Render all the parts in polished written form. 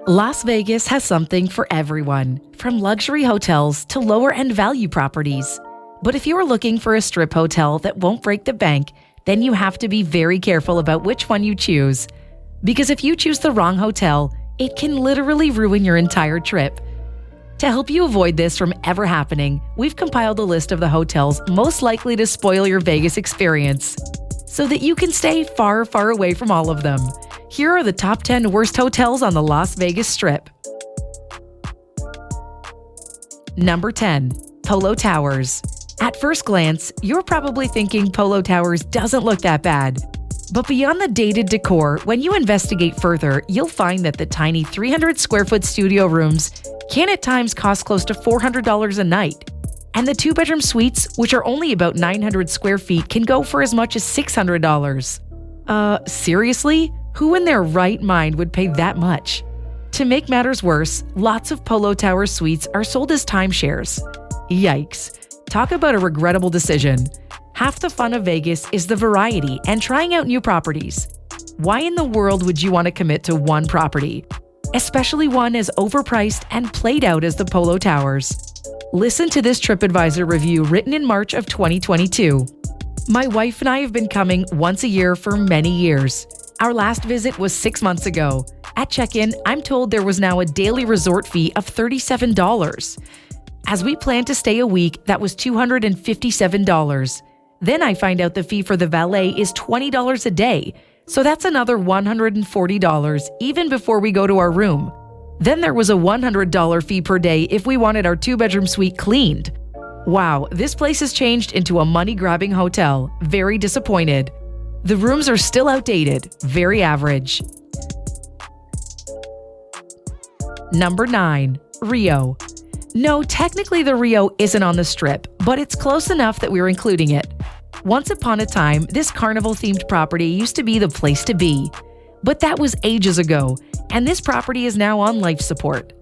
Las Vegas has something for everyone, from luxury hotels to lower-end value properties. But if you are looking for a strip hotel that won't break the bank, then you have to be very careful about which one you choose. Because if you choose the wrong hotel, it can literally ruin your entire trip. To help you avoid this from ever happening, we've compiled a list of the hotels most likely to spoil your Vegas experience, so that you can stay far, far away from all of them. Here are the top 10 worst hotels on the Las Vegas Strip. Number 10. Polo Towers. At first glance, you're probably thinking Polo Towers doesn't look that bad. But beyond the dated decor, when you investigate further, you'll find that the tiny 300 square foot studio rooms can at times cost close to $400 a night. And the two-bedroom suites, which are only about 900 square feet, can go for as much as $600. Seriously? Who in their right mind would pay that much? To make matters worse, lots of Polo Towers suites are sold as timeshares. Yikes. Talk about a regrettable decision. Half the fun of Vegas is the variety and trying out new properties. Why in the world would you want to commit to one property? Especially one as overpriced and played out as the Polo Towers. Listen to this TripAdvisor review written in March of 2022. My wife and I have been coming once a year for many years. Our last visit was 6 months ago. At check-in, I'm told there was now a daily resort fee of $37. As we planned to stay a week, that was $257. Then I find out the fee for the valet is $20 a day, so that's another $140 even before we go to our room. Then there was a $100 fee per day if we wanted our two-bedroom suite cleaned. Wow, this place has changed into a money-grabbing hotel. Very disappointed. The rooms are still outdated, very average. Number 9. Rio. No, technically the Rio isn't on the Strip, but it's close enough that we're including it. Once upon a time, this carnival-themed property used to be the place to be. But that was ages ago, and this property is now on life support.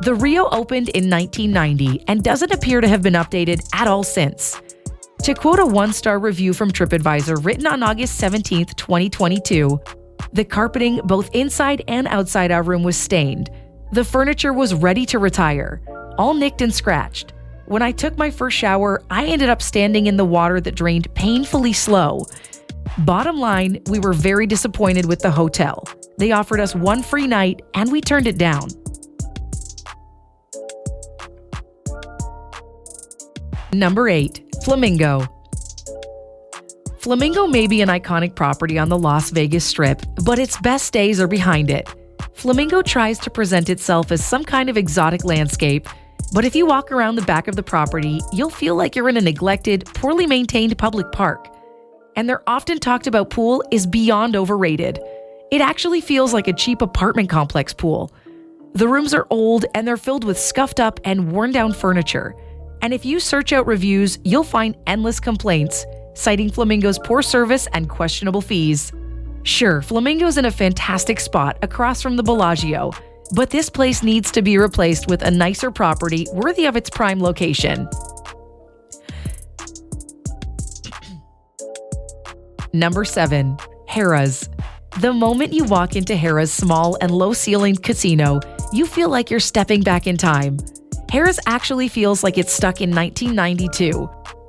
The Rio opened in 1990 and doesn't appear to have been updated at all since. To quote a one-star review from TripAdvisor written on August 17, 2022, the carpeting both inside and outside our room was stained. The furniture was ready to retire, all nicked and scratched. When I took my first shower, I ended up standing in the water that drained painfully slow. Bottom line, we were very disappointed with the hotel. They offered us one free night and we turned it down. Number 8. Flamingo. Flamingo may be an iconic property on the Las Vegas Strip, but its best days are behind it. Flamingo tries to present itself as some kind of exotic landscape, but if you walk around the back of the property, you'll feel like you're in a neglected, poorly maintained public park. And their often talked about pool is beyond overrated. It actually feels like a cheap apartment complex pool. The rooms are old and they're filled with scuffed up and worn down furniture. And if you search out reviews, you'll find endless complaints, citing Flamingo's poor service and questionable fees. Sure, Flamingo's in a fantastic spot across from the Bellagio, but this place needs to be replaced with a nicer property worthy of its prime location. Number 7. Harrah's. The moment you walk into Harrah's small and low-ceilinged casino, you feel like you're stepping back in time. Harrah's actually feels like it's stuck in 1992.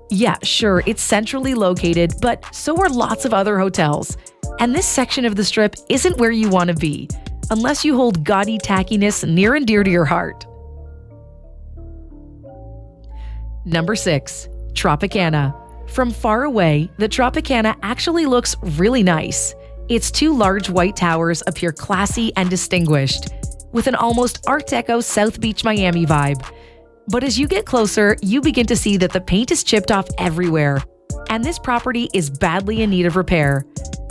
Yeah, sure, it's centrally located, but so are lots of other hotels. And this section of the Strip isn't where you want to be, unless you hold gaudy tackiness near and dear to your heart. Number 6. Tropicana. From far away, the Tropicana actually looks really nice. Its two large white towers appear classy and distinguished, with an almost Art Deco South Beach, Miami vibe. But as you get closer, you begin to see that the paint is chipped off everywhere, and this property is badly in need of repair.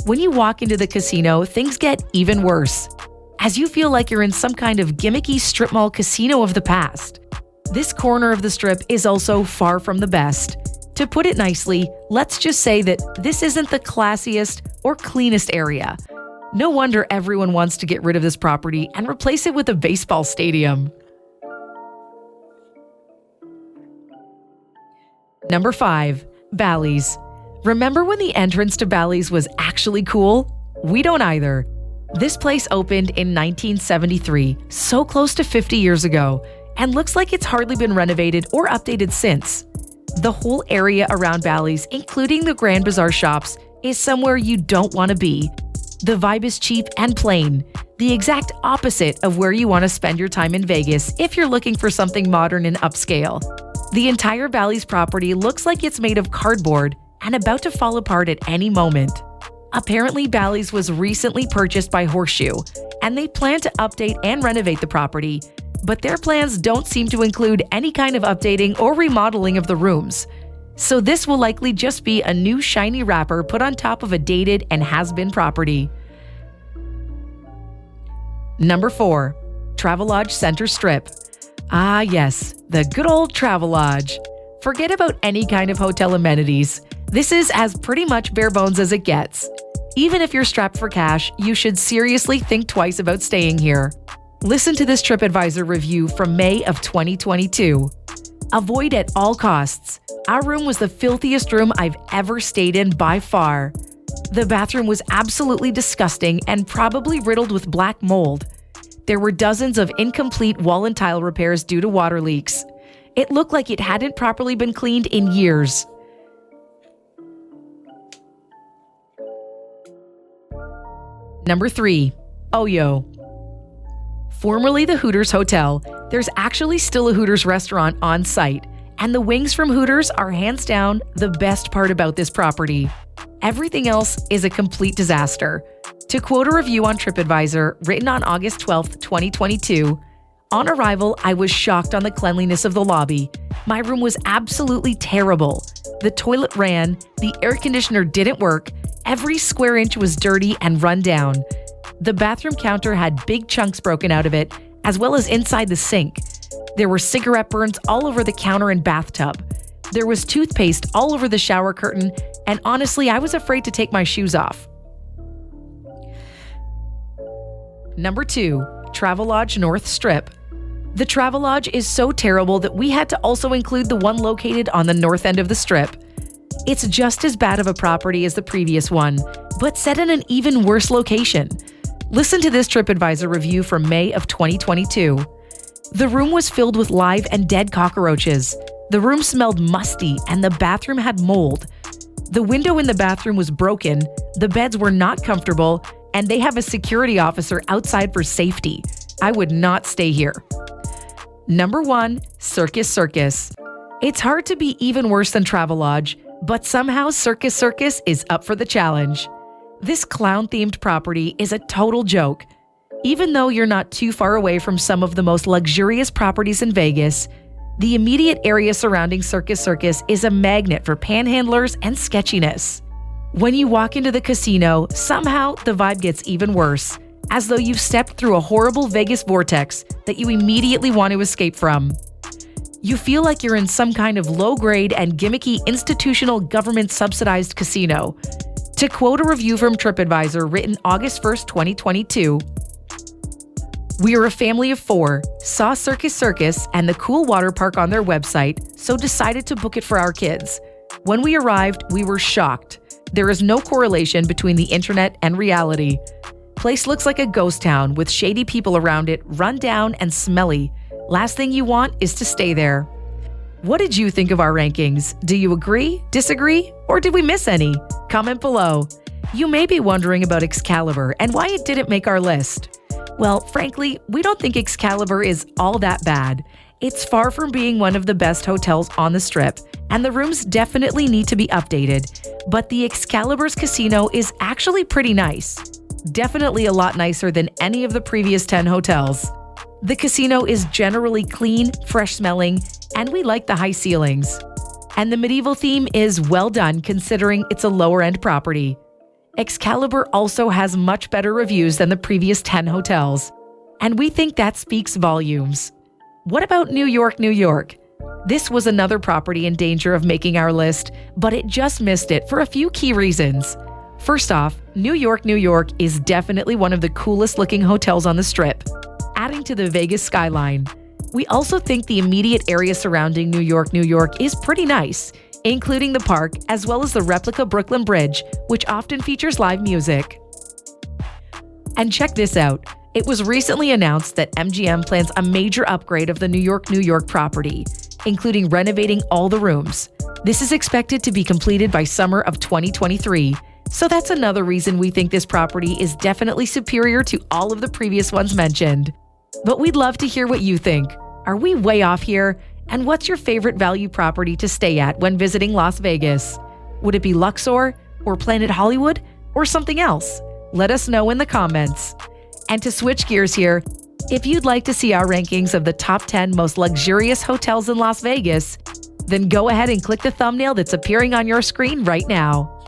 When you walk into the casino, things get even worse, as you feel like you're in some kind of gimmicky strip mall casino of the past. This corner of the Strip is also far from the best. To put it nicely, let's just say that this isn't the classiest or cleanest area. No wonder everyone wants to get rid of this property and replace it with a baseball stadium. Number 5. Bally's. Remember when the entrance to Bally's was actually cool? We don't either. This place opened in 1973, so close to 50 years ago, and looks like it's hardly been renovated or updated since. The whole area around Bally's, including the Grand Bazaar shops, is somewhere you don't want to be. The vibe is cheap and plain, the exact opposite of where you want to spend your time in Vegas if you're looking for something modern and upscale. The entire Bally's property looks like it's made of cardboard and about to fall apart at any moment. Apparently, Bally's was recently purchased by Horseshoe, and they plan to update and renovate the property, but their plans don't seem to include any kind of updating or remodeling of the rooms. So this will likely just be a new shiny wrapper put on top of a dated and has-been property. Number 4. Travelodge Center Strip. Ah yes, the good old Travelodge. Forget about any kind of hotel amenities. This is as pretty much bare bones as it gets. Even if you're strapped for cash, you should seriously think twice about staying here. Listen to this TripAdvisor review from May of 2022. Avoid at all costs. Our room was the filthiest room I've ever stayed in by far. The bathroom was absolutely disgusting and probably riddled with black mold. There were dozens of incomplete wall and tile repairs due to water leaks. It looked like it hadn't properly been cleaned in years. Number 3. OYO. Formerly the Hooters Hotel, there's actually still a Hooters restaurant on site, and the wings from Hooters are hands down the best part about this property. Everything else is a complete disaster. To quote a review on TripAdvisor written on August 12, 2022, "On arrival, I was shocked on the cleanliness of the lobby. My room was absolutely terrible. The toilet ran, the air conditioner didn't work, every square inch was dirty and run down. The bathroom counter had big chunks broken out of it, as well as inside the sink. There were cigarette burns all over the counter and bathtub. There was toothpaste all over the shower curtain, and honestly, I was afraid to take my shoes off." Number 2. Travelodge North Strip. The Travelodge is so terrible that we had to also include the one located on the north end of the strip. It's just as bad of a property as the previous one, but set in an even worse location. Listen to this TripAdvisor review from May of 2022. "The room was filled with live and dead cockroaches. The room smelled musty and the bathroom had mold. The window in the bathroom was broken, the beds were not comfortable, and they have a security officer outside for safety. I would not stay here." Number 1. Circus Circus. It's hard to be even worse than Travelodge, but somehow Circus Circus is up for the challenge. This clown-themed property is a total joke. Even though you're not too far away from some of the most luxurious properties in Vegas, the immediate area surrounding Circus Circus is a magnet for panhandlers and sketchiness. When you walk into the casino, somehow the vibe gets even worse, as though you've stepped through a horrible Vegas vortex that you immediately want to escape from. You feel like you're in some kind of low-grade and gimmicky institutional government-subsidized casino. To quote a review from TripAdvisor written August 1st, 2022, "We are a family of 4, saw Circus Circus and the cool water park on their website, so decided to book it for our kids. When we arrived, we were shocked. There is no correlation between the internet and reality. Place looks like a ghost town with shady people around it, run down and smelly. Last thing you want is to stay there." What did you think of our rankings? Do you agree, disagree, or did we miss any? Comment below. You may be wondering about Excalibur and why it didn't make our list. Well, frankly, we don't think Excalibur is all that bad. It's far from being one of the best hotels on the strip, and the rooms definitely need to be updated. But the Excalibur's casino is actually pretty nice. Definitely a lot nicer than any of the previous 10 hotels. The casino is generally clean, fresh-smelling, and we like the high ceilings. And the medieval theme is well done considering it's a lower-end property. Excalibur also has much better reviews than the previous 10 hotels, and we think that speaks volumes. What about New York, New York? This was another property in danger of making our list, but it just missed it for a few key reasons. First off, New York, New York is definitely one of the coolest looking hotels on the Strip, adding to the Vegas skyline. We also think the immediate area surrounding New York, New York is pretty nice, including the park as well as the replica Brooklyn Bridge, which often features live music. And check this out. It was recently announced that MGM plans a major upgrade of the New York property, including renovating all the rooms. This is expected to be completed by summer of 2023. So that's another reason we think this property is definitely superior to all of the previous ones mentioned. But we'd love to hear what you think. Are we way off here? And what's your favorite value property to stay at when visiting Las Vegas? Would it be Luxor or Planet Hollywood or something else? Let us know in the comments. And to switch gears here, if you'd like to see our rankings of the top 10 most luxurious hotels in Las Vegas, then go ahead and click the thumbnail that's appearing on your screen right now.